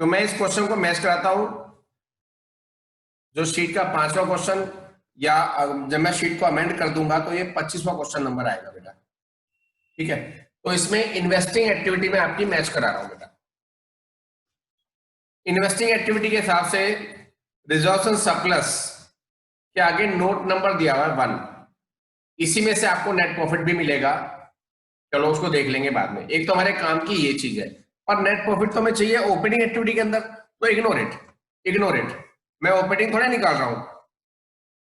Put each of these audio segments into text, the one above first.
तो मैं इस क्वेश्चन को मैच कराता हूं, जो शीट का 5वां क्वेश्चन, या जब मैं शीट को अमेंड कर दूंगा तो ये 25वां क्वेश्चन नंबर आएगा बेटा। ठीक है, तो इसमें इन्वेस्टिंग एक्टिविटी में आपकी मैच करा रहा हूं बेटा। इन्वेस्टिंग एक्टिविटी के हिसाब से रिजर्व्स एंड सरप्लस के आगे नोट नंबर दिया हुआ है 1, इसी में से आपको नेट प्रॉफिट भी मिलेगा। चलो उसको देख लेंगे बाद में। एक तो हमारे काम की ये चीज है, और नेट प्रॉफिट तो हमें चाहिए ओपनिंग एक्टिविटी के अंदर, तो इग्नोर इट, इग्नोर इट। मैं ओपनिंग थोड़ा निकाल रहा हूं,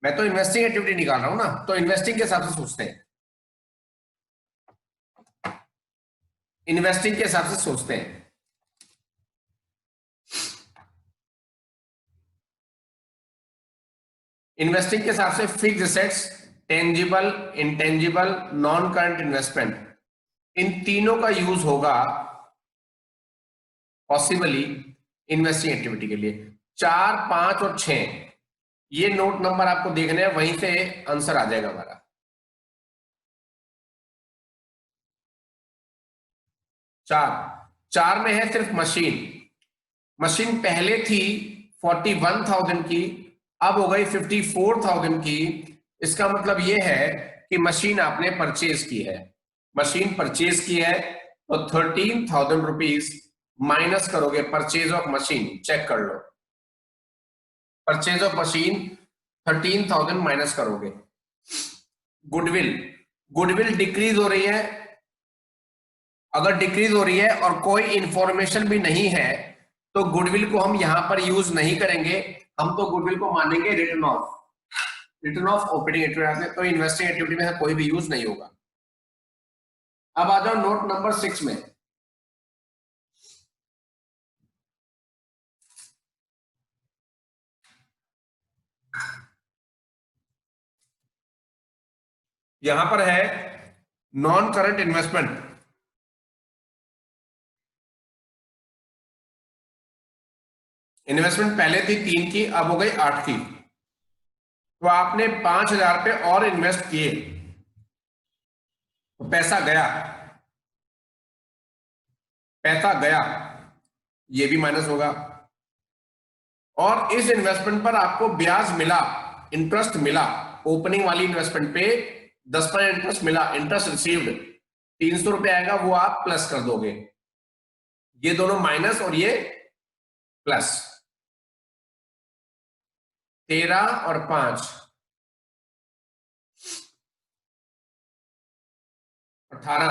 मैं तो इन्वेस्टिंग एक्टिविटी निकाल रहा हूं ना, तो इन्वेस्टिंग के हिसाब से सोचते हैं, इन्वेस्टिंग के हिसाब से सोचते हैं। इन्वेस्टिंग के हिसाब से fixed assets, tangible, intangible, non current investment, इन तीनों का यूज होगा पॉसिबली इन्वेस्टिंग एक्टिविटी के लिए। 4, 5 और 6 ये नोट नंबर आपको देखने हैं, वहीं से आंसर आ जाएगा हमारा। 4 में है सिर्फ मशीन। मशीन पहले थी 41,000 की, अब हो गई 54,000 की। इसका मतलब यह है कि मशीन आपने परचेज की है, मशीन परचेज की है, तो 13,000 रुपीज माइनस करोगे परचेज ऑफ मशीन। चेक कर लो, परचेज ऑफ मशीन 13,000 माइनस करोगे। गुडविल, गुडविल डिक्रीज हो रही है। अगर डिक्रीज हो रही है और कोई इंफॉर्मेशन भी नहीं है तो गुडविल को हम यहां पर यूज नहीं करेंगे, हम तो गुडविल को मानेंगे return of, return of opening activity. तो इन्वेस्टिंग एक्टिविटी में कोई भी यूज नहीं होगा। अब आ जाओ नोट नंबर 6 में। यहां पर है नॉन करंट इन्वेस्टमेंट। इन्वेस्टमेंट पहले थी 3 की, अब हो गई 8 की। तो आपने 5,000 पे और इन्वेस्ट किए, तो पैसा गया, पैसा गया, ये भी माइनस होगा। और इस इन्वेस्टमेंट पर आपको ब्याज मिला, इंटरेस्ट मिला, ओपनिंग वाली इन्वेस्टमेंट पे 10% इंटरेस्ट मिला, इंटरेस्ट रिसीव्ड 300 रुपए आएगा, वो आप प्लस कर दोगे। ये दोनों माइनस और ये प्लस। 13 और 5 18,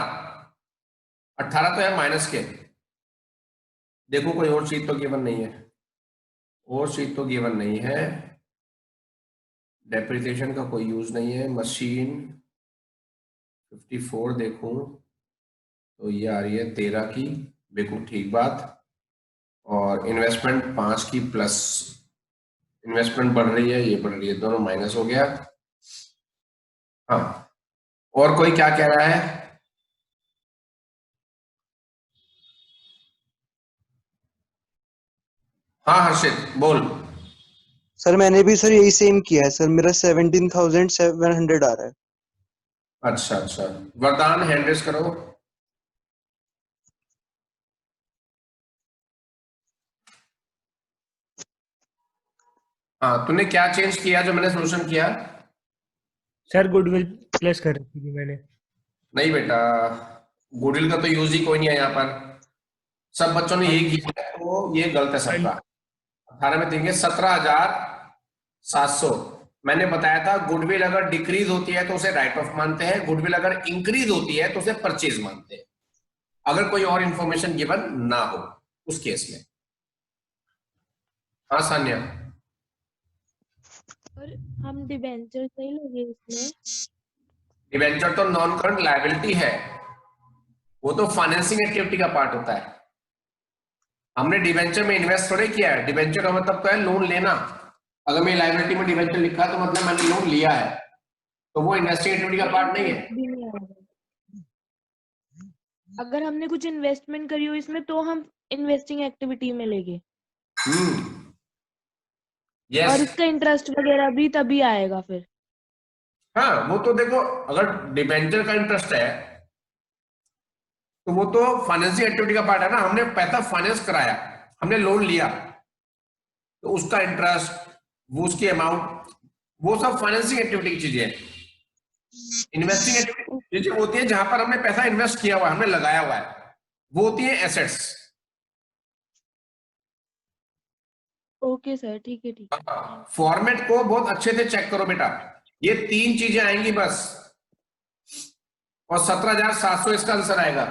18 तो है माइनस के। देखो कोई और चीज तो गिवन नहीं है, और चीज तो गिवन नहीं है। डेप्रिसिएशन का कोई यूज नहीं है। मशीन 54 देखूं तो ये आ रही है 13 की, बिल्कुल ठीक बात। और इन्वेस्टमेंट 5 की प्लस, इन्वेस्टमेंट बढ़ रही है, ये बढ़ रही है, दोनों माइनस हो गया। हाँ, और कोई क्या कह रहा है? हाँ हर्षित बोल। सर मैंने भी सर यही सेम किया है सर, मेरा 17,700 आ रहा है। अच्छा अच्छा, वरदान हैंड रेस करो। हाँ, तूने क्या चेंज किया जो मैंने सोल्यूशन किया? सर गुडविल प्लस कर रखी थी मैंने। नहीं बेटा, गुडविल का तो यूज ही कोई नहीं है यहाँ पर, सब बच्चों ने यही किया है, तो ये गलत है सबका। 18 में देंगे 17,700। मैंने बताया था गुडविल अगर डिक्रीज होती है तो उसे राइट ऑफ मानते हैं, गुडविल अगर इंक्रीज होती है तो उसे परचेज मानते हैं, अगर कोई और इंफॉर्मेशन गिवन ना हो उस केस में। हाँ सान्या। और हम डिबेंचर नहीं लोगे इसमें? डिबेंचर तो नॉन करंट लायबिलिटी है, वो तो फाइनेंसिंग एक्टिविटी का पार्ट होता है। हमने डिबेंचर में इन्वेस्ट थोड़े किया है, डिबेंचर का मतलब तो है लोन लेना। अगर मेरी लायबिलिटी में डिबेंचर लिखा है तो मतलब मैंने लोन लिया है, तो वो इन्वेस्टिंग एक्टिविटी का पार्ट नहीं है। भी नहीं आएगा। अगर हमने कुछ इन्वेस्टमेंट करी हो इसमें तो हम इन्वेस्टिंग एक्टिविटी में लेंगे। यस। और इसका इंटरेस्ट वगैरह भी तभी आएगा फिर। हाँ, वो तो देखो, अगर डिबेंचर का इंटरेस्ट है तो वो तो फाइनेंसिंग एक्टिविटी का पार्ट है ना, हमने पैसा फाइनेंस कराया, हमने लोन लिया तो उसका इंटरेस्ट, वो उसकी अमाउंट, वो सब फाइनेंसिंग एक्टिविटी की चीजें हैं। इन्वेस्टिंग एक्टिविटी चीजें होती है जहां पर हमने पैसा इन्वेस्ट किया हुआ है, हमने लगाया हुआ है, वो होती है एसेट्स। ओके सर, ठीक है ठीक है। फॉर्मेट को बहुत अच्छे से चेक करो बेटा, ये 3 चीजें आएंगी बस, और 17,700 इसका आंसर आएगा।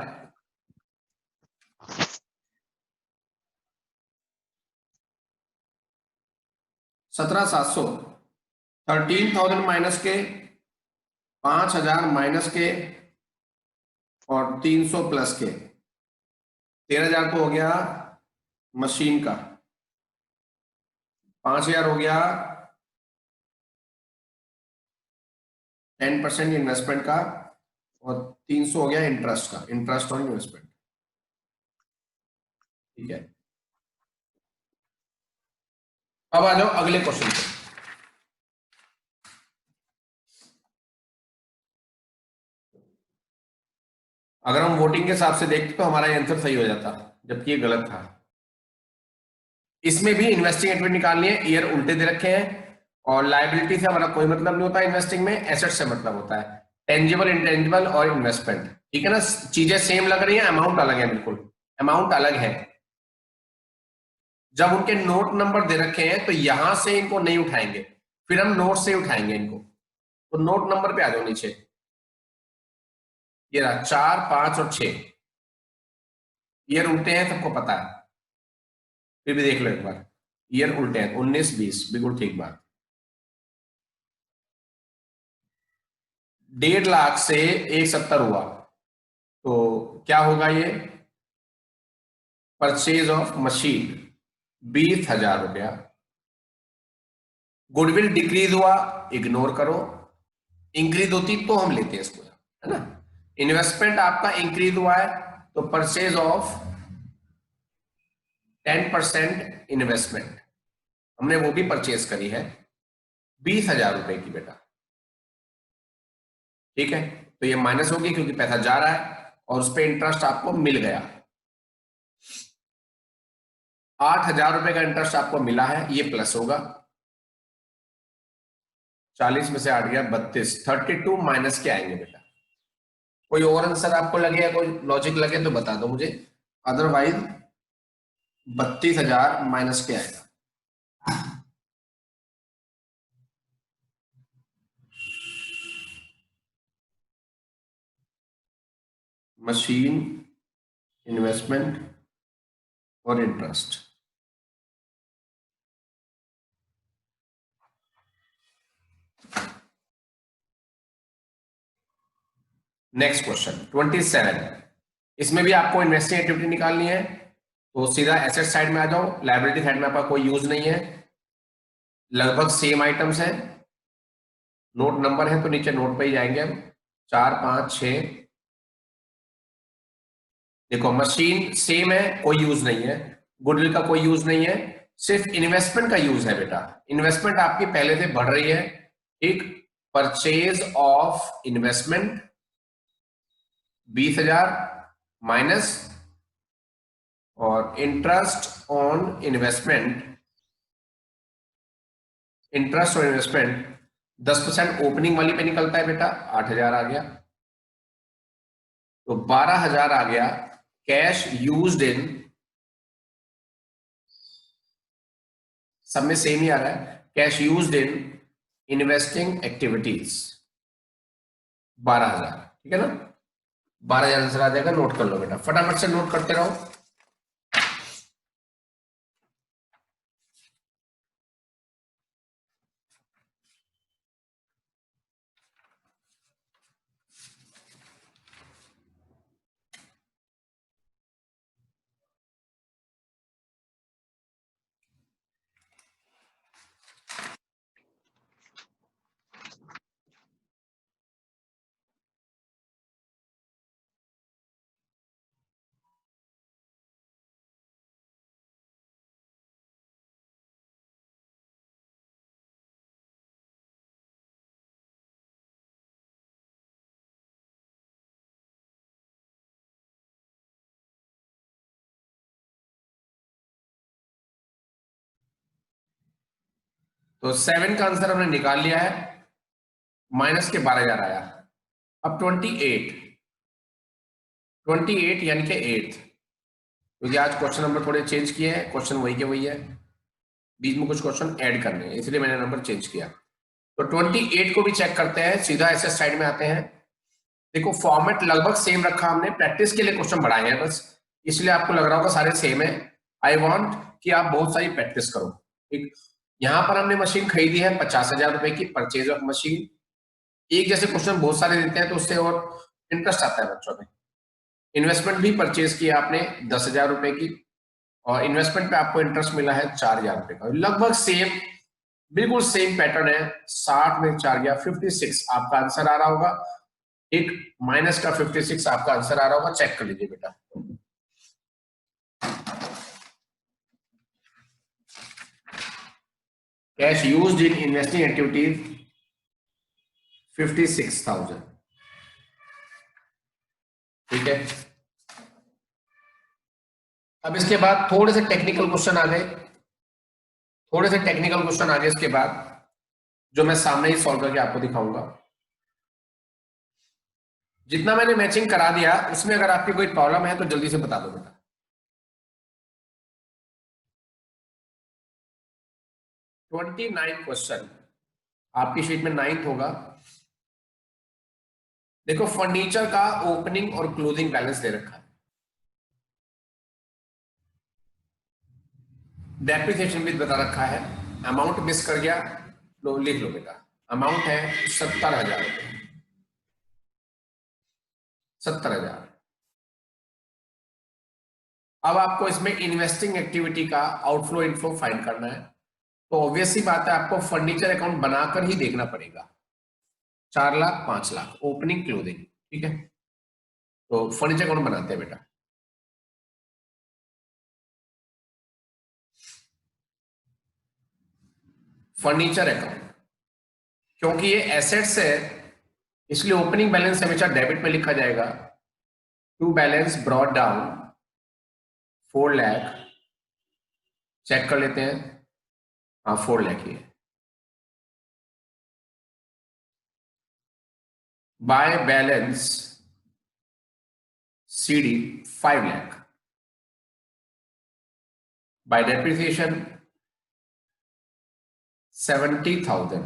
सत्रह सात सौ 13,000 माइनस के, 5,000 माइनस के, और 300 प्लस के, 13,000 तो हो गया मशीन का, 5,000 हो गया 10% इन्वेस्टमेंट का, और 300 हो गया इंटरेस्ट का, इंटरेस्ट और इन्वेस्टमेंट। ठीक है, अब आ जाओ अगले क्वेश्चन पे। अगर हम वोटिंग के हिसाब से देखते तो हमारा आंसर सही हो जाता, जबकि ये गलत था। इसमें भी इन्वेस्टिंग एक्टिविटी निकालनी है, ईयर उल्टे दे रखे हैं, और लायबिलिटी से हमारा कोई मतलब नहीं होता इन्वेस्टिंग में, एसेट से मतलब होता है, टेंजिबल, इंटेंजिबल और इन्वेस्टमेंट। ठीक है ना, चीजें सेम लग रही है, अमाउंट अलग है, बिल्कुल अमाउंट अलग है। जब उनके नोट नंबर दे रखे हैं तो यहां से इनको नहीं उठाएंगे, फिर हम नोट से उठाएंगे इनको। तो नोट नंबर पे आ जाओ नीचे, ये रहा 4, 5 और 6, ईयर उल्टे हैं सबको पता है, फिर भी देख लो एक बार, ईयर उल्टे हैं, 19, 20, बिल्कुल ठीक बात। 1.5 लाख से 170 हुआ, तो क्या होगा ये, परचेज ऑफ मशीन 20,000 रुपया। गुडविल डिक्रीज हुआ, इग्नोर करो, इंक्रीज होती तो हम लेते हैं इसको, है ना। इन्वेस्टमेंट आपका इंक्रीज हुआ है, तो परचेज ऑफ 10% इन्वेस्टमेंट, हमने वो भी परचेज करी है 20,000 रुपए की बेटा। ठीक है, तो ये माइनस होगी क्योंकि पैसा जा रहा है, और उस पर इंटरेस्ट आपको मिल गया, 8,000 रुपए का इंटरेस्ट आपको मिला है, ये प्लस होगा, 40 में से 8 गया 32, 32 माइनस के आएंगे बेटा। कोई और आंसर आपको लगे या कोई लॉजिक लगे तो बता दो मुझे, अदरवाइज 32,000 माइनस के आएगा। मशीन, इन्वेस्टमेंट और इंटरेस्ट। नेक्स्ट क्वेश्चन 27, इसमें भी आपको इन्वेस्टिंग एक्टिविटी निकालनी है, तो सीधा एसेट साइड में आ जाओ, लायबिलिटी साइड में आपका कोई यूज नहीं है, लगभग सेम आइटम्स है, नोट नंबर है तो नीचे नोट पे ही जाएंगे हम, 4, 5, 6। देखो मशीन सेम है, कोई यूज नहीं है, गुडविल का कोई यूज नहीं है, सिर्फ इन्वेस्टमेंट का यूज है बेटा। इन्वेस्टमेंट आपकी पहले से बढ़ रही है, ठीक, परचेज ऑफ इन्वेस्टमेंट 20,000 माइनस, और इंटरेस्ट ऑन इन्वेस्टमेंट, इंटरेस्ट और इन्वेस्टमेंट 10% ओपनिंग वाली पे निकलता है बेटा, 8,000 आ गया, तो 12,000 आ गया कैश यूज्ड इन, सब में सेम ही आ रहा है, cash used in investing activities 12,000। ठीक है ना, 12,000 आंसर आ जाएगा, नोट कर लो बेटा, फटाफट से नोट करते रहो। तो 7 का आंसर हमने निकाल लिया है, माइनस के 12,000 आया। अब 28 यानी कि 8, क्योंकि आज क्वेश्चन नंबर थोड़े चेंज किए हैं, क्वेश्चन वही के वही है, बीच में कुछ क्वेश्चन ऐड करने हैं, इसलिए मैंने नंबर चेंज किया। तो 28 को भी चेक करते हैं, सीधा ऐसे साइड में आते हैं। देखो फॉर्मेट लगभग सेम रखा हमने, प्रैक्टिस के लिए क्वेश्चन बढ़ाए हैं बस, इसलिए आपको लग रहा होगा सारे सेम है। आई वांट कि आप बहुत सारी प्रैक्टिस करो, ठीक। यहाँ पर हमने मशीन खरीदी है 50,000 रुपए की, परचेज ऑफ मशीन। एक जैसे क्वेश्चन बहुत सारे देते हैं तो उससे और इंटरेस्ट आता है बच्चों में। इन्वेस्टमेंट भी परचेज किया आपने 10,000 रुपए की, और इन्वेस्टमेंट पे आपको इंटरेस्ट मिला है 4,000 रुपए का, लगभग सेम, बिल्कुल सेम पैटर्न है। 60 में 4 गया 56 आपका आंसर आ रहा होगा, एक माइनस का 56 आपका आंसर आ रहा होगा, चेक कर लीजिए बेटा। Cash used in investing activities 56,000, ठीक है। अब इसके बाद थोड़े से टेक्निकल क्वेश्चन आ गए, इसके बाद जो मैं सामने ही सॉल्व करके आपको दिखाऊंगा। जितना मैंने मैचिंग करा दिया उसमें अगर आपकी कोई प्रॉब्लम है तो जल्दी से बता दो बेटा। 29 क्वेश्चन आपकी शीट में 9th होगा। देखो फर्नीचर का ओपनिंग और क्लोजिंग बैलेंस दे रखा है, डेप्रिसिएशन भी बता रखा है, अमाउंट मिस कर गया, लो लिख लो बेटा, अमाउंट है 70,000 रुपए, 70,000। अब आपको इसमें इन्वेस्टिंग एक्टिविटी का आउटफ्लो इनफ्लो फाइंड करना है, तो ऑब्वियस सी बात है आपको फर्नीचर अकाउंट बनाकर ही देखना पड़ेगा। 4 लाख 5 लाख ओपनिंग क्लोजिंग, ठीक है। तो फर्नीचर अकाउंट बनाते हैं बेटा। फर्नीचर अकाउंट क्योंकि ये एसेट्स है इसलिए ओपनिंग बैलेंस हमेशा डेबिट में लिखा जाएगा। To balance brought down 4 lakh, check कर लेते हैं, हाँ 4 लाख ही है। By balance CD 5 lakh, by depreciation 70,000,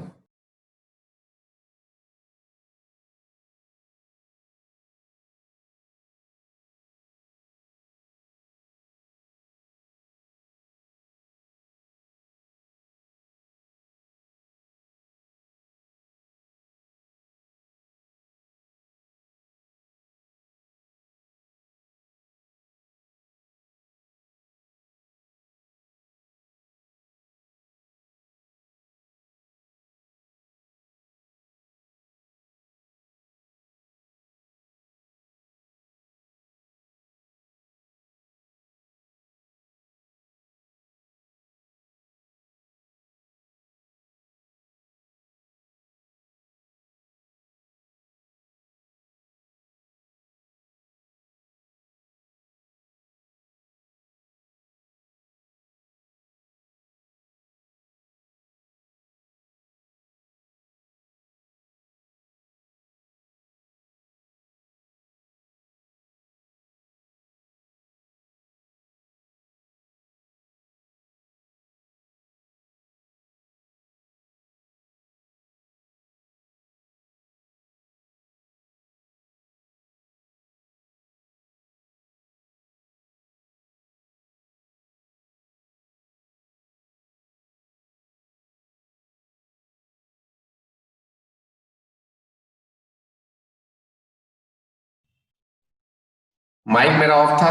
mic मेरा ऑफ था,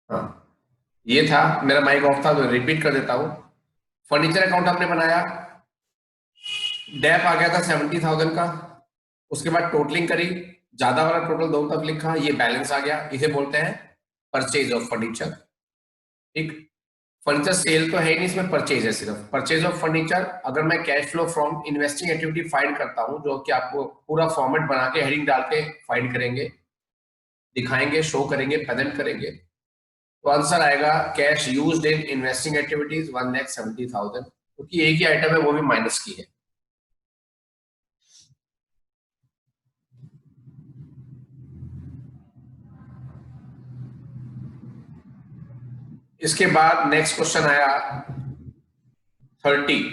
हाँ ये था, मेरा माइक ऑफ था तो रिपीट कर देता हूं। फर्नीचर अकाउंट हमने बनाया, डेप आ गया था 70,000 का, उसके बाद टोटलिंग करी, ज्यादा वाला टोटल दोनों तरफ लिखा, ये बैलेंस आ गया, इसे बोलते हैं परचेज ऑफ फर्नीचर, ठीक। फर्नीचर सेल तो है नहीं, इसमें परचेज है, सिर्फ परचेज ऑफ फर्नीचर। अगर मैं cash flow from investing activity find करता हूं, जो कि आपको पूरा फॉर्मेट बना के हेडिंग डाल के फाइंड करेंगे, दिखाएंगे, शो करेंगे, प्रेजेंट करेंगे, तो आंसर आएगा cash used in investing activities 1,70,000, क्योंकि एक ही आइटम है वो भी माइनस की है। इसके बाद नेक्स्ट क्वेश्चन आया 30।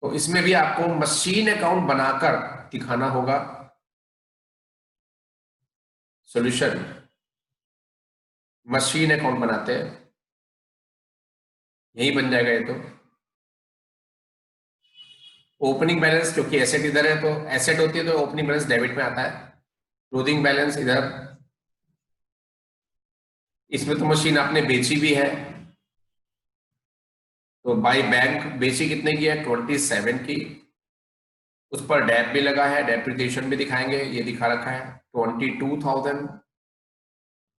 तो इसमें भी आपको मशीन अकाउंट बनाकर दिखाना होगा सॉल्यूशन। मशीन अकाउंट बनाते हैं, यही बन जाएगा ये। तो ओपनिंग बैलेंस, क्योंकि एसेट इधर है तो एसेट होती है तो ओपनिंग बैलेंस डेबिट में आता है। क्लोजिंग बैलेंस इधर, इसमें तो मशीन आपने बेची भी है, तो बाई बैंक बेची कितने की है, 27 की। उस पर डेप भी लगा है, डेप्रिसिएशन भी दिखाएंगे, ये दिखा रखा है 22,000।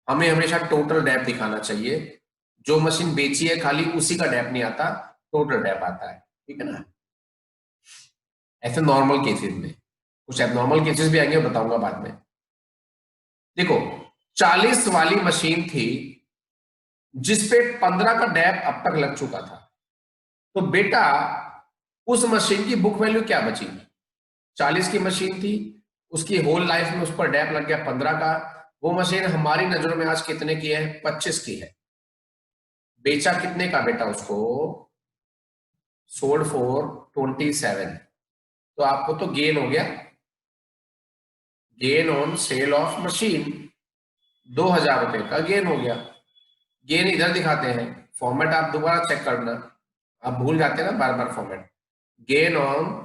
हमें हमेशा टोटल डेप दिखाना चाहिए, जो मशीन बेची है खाली उसी का डेप नहीं आता, टोटल डेप आता है, ठीक है ना। ऐसे नॉर्मल केसेस में, कुछ एबनॉर्मल केसेस भी आएंगे, बताऊंगा बाद में। देखो 40 वाली मशीन थी जिसपे 15 का डेप अब तक लग चुका था, तो बेटा उस मशीन की बुक वैल्यू क्या बची? 40 की मशीन थी, उसकी होल लाइफ में उस पर डेप लग गया 15 का। वो मशीन हमारी नजरों में आज कितने की है? 25 की है। बेचा कितने का बेटा उसको? Sold for 27। तो आपको तो गेन हो गया, gain on sale of machine 2,000 रुपए का गेन हो गया। गेन इधर दिखाते हैं, फॉर्मेट आप दोबारा चेक करना, आप भूल जाते हैं ना बार बार format. Gain on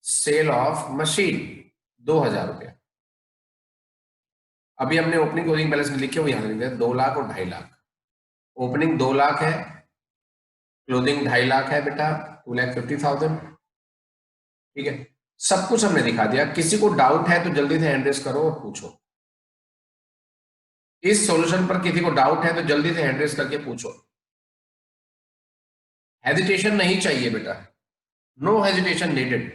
sale of machine 2,000 रुपया। अभी हमने ओपनिंग क्लोजिंग बैलेंस में लिखे हुए यहां लिख दिया 2 लाख और 2.5 लाख। ओपनिंग 2 लाख है, क्लोजिंग 2.5 लाख है बेटा, 2,50,000। ठीक है, सब कुछ हमने दिखा दिया। किसी को डाउट है तो जल्दी से हैंड रेस करो और पूछो। इस सॉल्यूशन पर किसी को डाउट है तो जल्दी से हैंड रेस करके पूछो। हेजिटेशन नहीं चाहिए बेटा, नो हेजिटेशन नीडेड।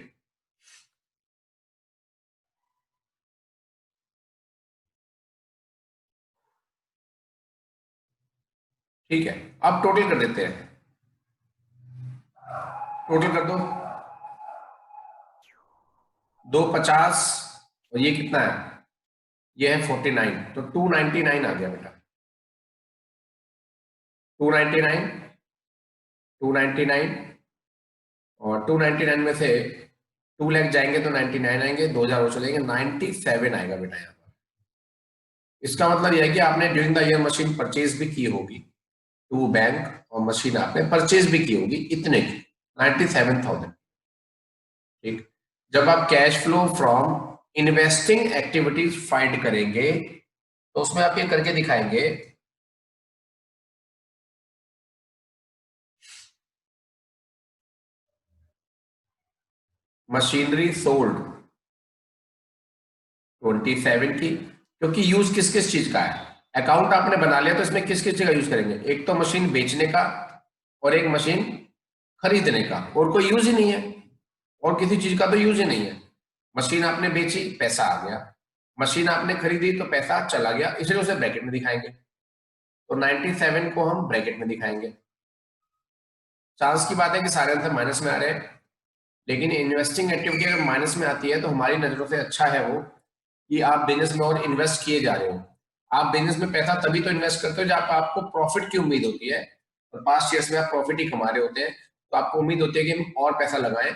ठीक है, अब टोटल कर देते हैं, टोटल कर दो। 250 और ये कितना है? ये है 49, तो 299 आ गया बेटा। 299, 299 और 299 में से 2 लाख जाएंगे तो 99 आएंगे, 2,000 और चलेंगे, 97 आएगा बेटा यहाँ पर। इसका मतलब यह है कि आपने during the year machine purchase भी की होगी टू बैंक, और मशीन आपने परचेज भी की होगी इतने की, 97,000। ठीक, जब आप cash flow from investing activities find करेंगे तो उसमें आप ये करके दिखाएंगे, मशीनरी सोल्ड 27 की, क्योंकि यूज किस किस चीज का है, अकाउंट आपने बना लिया तो इसमें किस किस चीज का यूज करेंगे? एक तो मशीन बेचने का और एक मशीन खरीदने का, और कोई यूज ही नहीं है, और किसी चीज का तो यूज ही नहीं है। मशीन आपने बेची, पैसा आ गया, मशीन आपने खरीदी तो पैसा चला गया, इसलिए उसे ब्रैकेट में दिखाएंगे। तो 97 को हम ब्रैकेट में दिखाएंगे। चांस की बात है कि सारे आंसर माइनस में आ रहे हैं, लेकिन इन्वेस्टिंग एक्टिविटी अगर माइनस में आती है तो हमारी नजरों से अच्छा है वो कि आप बिजनेस में और इन्वेस्ट किए जा रहे हो। आप बिजनेस में पैसा तभी तो इन्वेस्ट करते हो जब आपको प्रॉफिट की उम्मीद होती है, और पास्ट ईयर्स में आप प्रॉफिट ही कमा रहे होते हैं, तो आपको उम्मीद होती है कि हम और पैसा लगाएं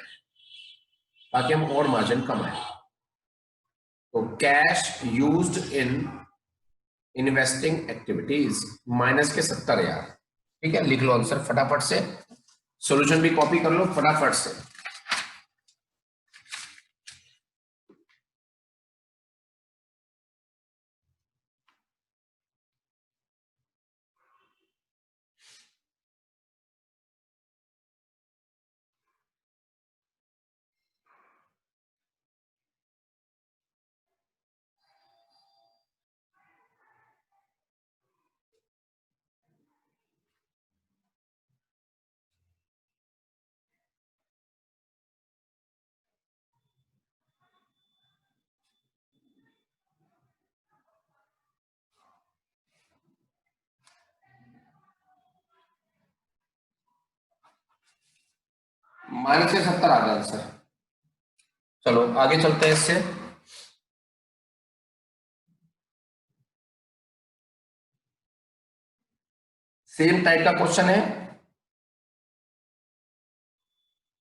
ताकि हम और मार्जिन कमाएं। तो cash used in investing activities minus के 70 यार। ठीक है, लिख लो आंसर फटाफट से, सॉल्यूशन भी कॉपी कर लो फटाफट से। माइनस के 70 आ गया आंसर। चलो आगे चलते हैं इससे। सेम टाइप का क्वेश्चन है,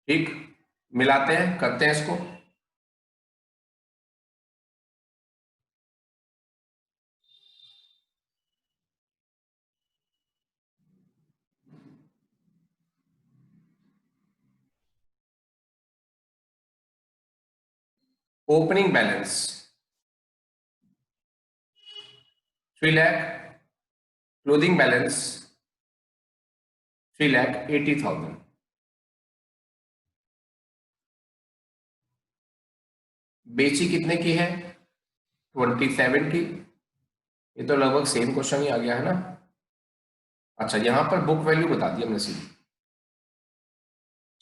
ठीक, मिलाते हैं, करते हैं इसको। Opening balance 3 lakh, closing balance 3,80,000। बेची कितने की है? 27 की। ये तो लगभग सेम क्वेश्चन ही आ गया है ना। अच्छा, यहां पर बुक वैल्यू बता दी हमने सीधी।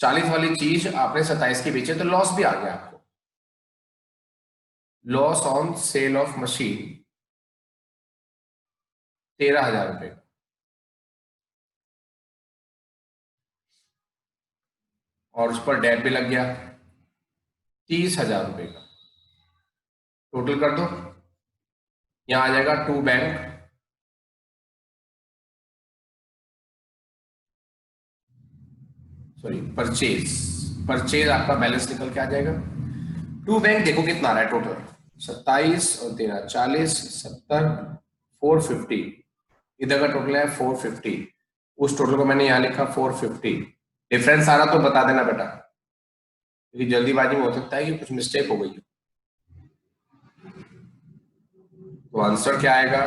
40 वाली चीज आपने 27 की बेची, तो लॉस भी आ गया आपको। Loss on sale of machine 13,000 रुपए। और उस पर डेट भी लग गया 30,000 रुपए का। टोटल कर दो, यहां आ जाएगा to bank, sorry purchase, purchase आपका बैलेंस निकल के आ जाएगा। टू बैंक देखो कितना आ रहा है टोटल, 27 और 13 40 70 450। इधर का टोटल है 450। उस टोटल को मैंने यहाँ लिखा 450। डिफरेंस आ रहा तो बता देना बेटा, क्योंकि जल्दीबाजी में हो सकता है कि कुछ मिस्टेक हो गई। तो आंसर क्या आएगा?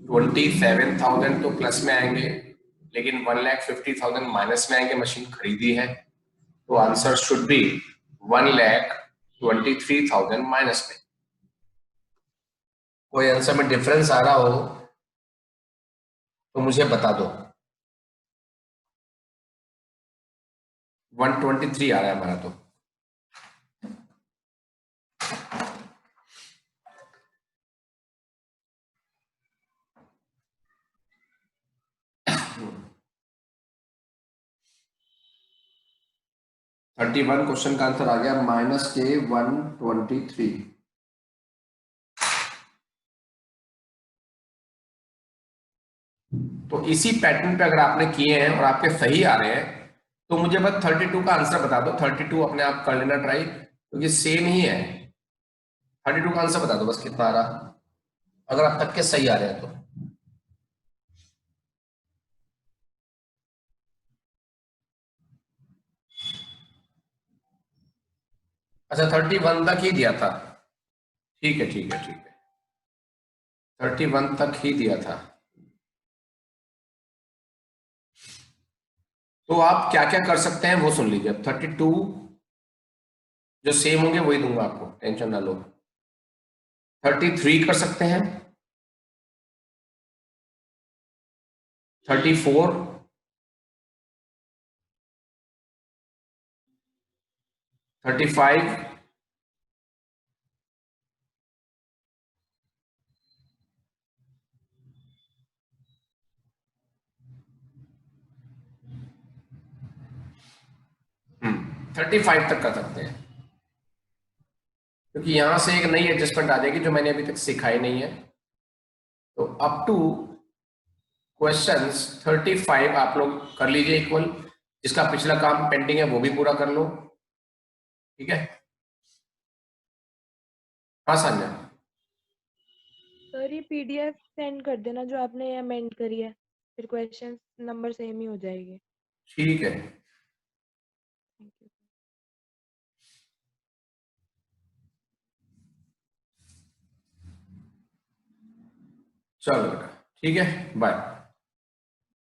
27,000 तो प्लस में आएंगे, लेकिन 1,50,000 माइनस में आएंगे, मशीन खरीदी है। तो आंसर शुड बी 1,23,000 माइनस में। कोई आंसर में डिफरेंस आ रहा हो तो मुझे बता दो। 123 आ रहा है हमारा तो। -31 क्वेश्चन का आंसर आ गया -123। तो इसी पैटर्न पे अगर आपने किए हैं और आपके सही आ रहे हैं तो मुझे बस 32 का आंसर बता दो। 32 अपने आप कर लेना ट्राई, क्योंकि सेम ही है। 32 का आंसर बता दो बस कितना आ रहा, अगर अब तक के सही आ रहे हैं तो। अच्छा 31 तक ही दिया था, ठीक है ठीक है ठीक है, 31 तक ही दिया था। तो आप क्या क्या कर सकते हैं वो सुन लीजिए। अब 32 जो सेम होंगे वही दूंगा आपको, टेंशन ना लो। 33 कर सकते हैं, 34, 35, 35 तक कर सकते हैं, क्योंकि यहां से एक नई एडजस्टमेंट आ जाएगी जो मैंने अभी तक सिखाई नहीं है। तो अप टू क्वेश्चंस 35 आप लोग कर लीजिए इक्वल। जिसका पिछला काम पेंडिंग है वो भी पूरा कर लो, ठीक है। हाँ संजय। सर ये पीडीएफ सेंड कर देना जो आपने अमेंड करी है, फिर क्वेश्चन नंबर सेम ही हो जाएगी। ठीक है, थैंक यू। चलो बेटा, ठीक है, बाय।